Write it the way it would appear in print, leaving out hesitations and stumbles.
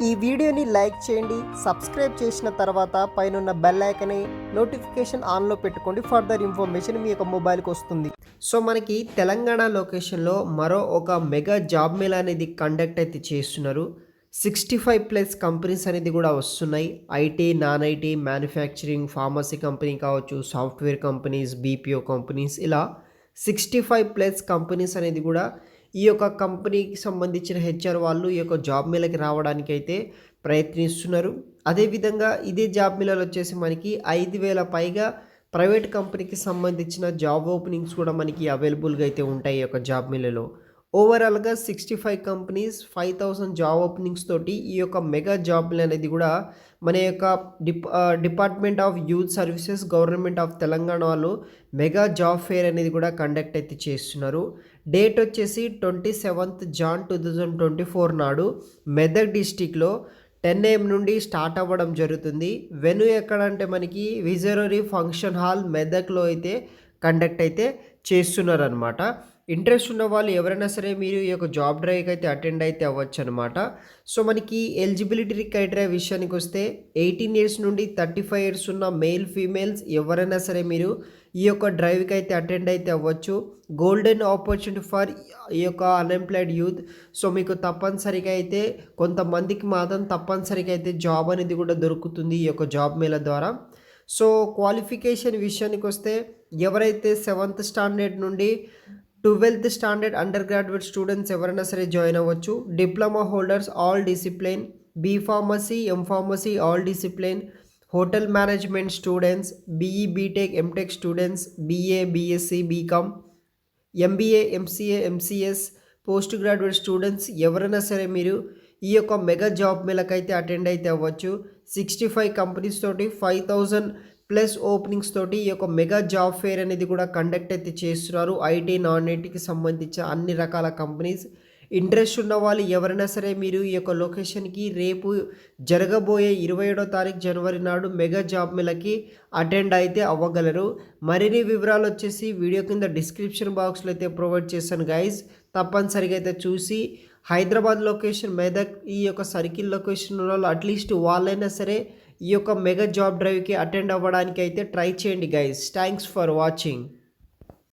ఈ వీడియోని లైక్ చేయండి, సబ్స్క్రైబ్ చేసిన తర్వాత పైనున్న బెల్ ఐకాన్ని నోటిఫికేషన్ ఆన్లో పెట్టుకోండి. ఫర్దర్ ఇన్ఫర్మేషన్ మీ యొక్క మొబైల్కి వస్తుంది. సో మనకి తెలంగాణ లొకేషన్లో మరో ఒక మెగా జాబ్ మేళా అనేది కండక్ట్ అయితే చేస్తున్నారు. 65+ కంపెనీస్ అనేది కూడా వస్తున్నాయి. IT, non IT, manufacturing, pharmacy company కావచ్చు, సాఫ్ట్వేర్ కంపెనీస్, బీపీఓ కంపెనీస్, ఇలా 65+ కంపెనీస్ అనేది కూడా ఈ యొక్క కంపెనీకి సంబంధించిన హెచ్ఆర్ వాళ్ళు ఈ యొక్క జాబ్ మేళకి రావడానికి అయితే ప్రయత్నిస్తున్నారు. అదేవిధంగా ఇదే జాబ్ మేళలో వచ్చేసి మనకి 5,000 పైగా ప్రైవేట్ కంపెనీకి సంబంధించిన జాబ్ ఓపెనింగ్స్ కూడా మనకి అవైలబుల్గా అయితే ఉంటాయి ఈ యొక్క జాబ్ మేళలో. ఓవరాల్గా 65 కంపెనీస్, 5,000 జాబ్ ఓపెనింగ్స్ తోటి ఈ యొక్క మెగా జాబ్ మేళా అనేది కూడా మన యొక్క department of youth services, government of Telangana వాళ్ళు మెగా జాబ్ ఫేర్ అనేది కూడా కండక్ట్ అయితే చేస్తున్నారు. డేట్ వచ్చేసి 27th Jan 2024 నాడు మెదక్ డిస్టిక్లో 10 AM నుండి స్టార్ట్ అవ్వడం జరుగుతుంది. వెన్యూ ఎక్కడంటే మనకి విజయనగరం ఫంక్షన్ హాల్ మెదక్లో అయితే కండక్ట్ అయితే చేస్తున్నారనమాట. ఇంట్రెస్ట్ ఉన్న వాళ్ళు ఎవరైనా సరే మీరు ఈ యొక్క జాబ్ డ్రైవ్కి అయితే అటెండ్ అయితే అవ్వచ్చు అనమాట. సో మనకి ఎలిజిబిలిటీ క్రైటీరియా విషయానికి వస్తే 18 years నుండి 35 years ఉన్న మేల్, ఫీమేల్స్ ఎవరైనా సరే మీరు ఈ యొక్క డ్రైవ్కి అయితే అటెండ్ అయితే అవ్వచ్చు. గోల్డెన్ ఆపర్చునిటీ ఫర్ ఈ యొక్క అన్ఎంప్లాయిడ్ యూత్. సో మీకు తప్పనిసరిగా అయితే కొంతమందికి మాత్రం తప్పనిసరిగా అయితే జాబ్ అనేది కూడా దొరుకుతుంది ఈ యొక్క జాబ్ మేళా ద్వారా. సో క్వాలిఫికేషన్ విషయానికి వస్తే ఎవరైతే 7th standard నుండి 12th standard under graduate students ఎవరైనా సరే జాయిన్ అవ్వచ్చు. Diploma holders all discipline, B pharmacy, M pharmacy all discipline, hotel management students, BE, BTech, MTech students, BA, BSc, BCom, MBA, MCA, MCS, post graduate students ఎవరైనా సరే మీరు ఈ యొక్క mega job మేళకైతే attend అయితే అవ్వచ్చు. 65 కంపెనీస్ తోటి 5,000+ openings తోటి ఈ యొక్క మెగా జాబ్ ఫేర్ అనేది కూడా కండక్ట్ అయితే చేస్తున్నారు. ఐటీ, నాన్ ఐటీకి సంబంధించిన అన్ని రకాల కంపెనీస్. ఇంట్రెస్ట్ ఉన్న వాళ్ళు ఎవరైనా సరే మీరు ఈ యొక్క లొకేషన్కి రేపు జరగబోయే 27వ జనవరి నాడు మెగా జాబ్ మేళకి అటెండ్ అయితే అవ్వగలరు. మరిన్ని వివరాలు వచ్చేసి వీడియో కింద డిస్క్రిప్షన్ బాక్స్లో అయితే ప్రొవైడ్ చేశాను గైజ్. తప్పనిసరిగా అయితే చూసి హైదరాబాద్ లొకేషన్, మెదక్ ఈ యొక్క సర్కిల్ లొకేషన్ వాళ్ళు అట్లీస్ట్ వాళ్ళైనా సరే ఈ యొక్క మెగా జాబ్ డ్రైవ్కి అటెండ్ అవ్వడానికి అయితే ట్రై చేయండి గైజ్. Thanks for watching.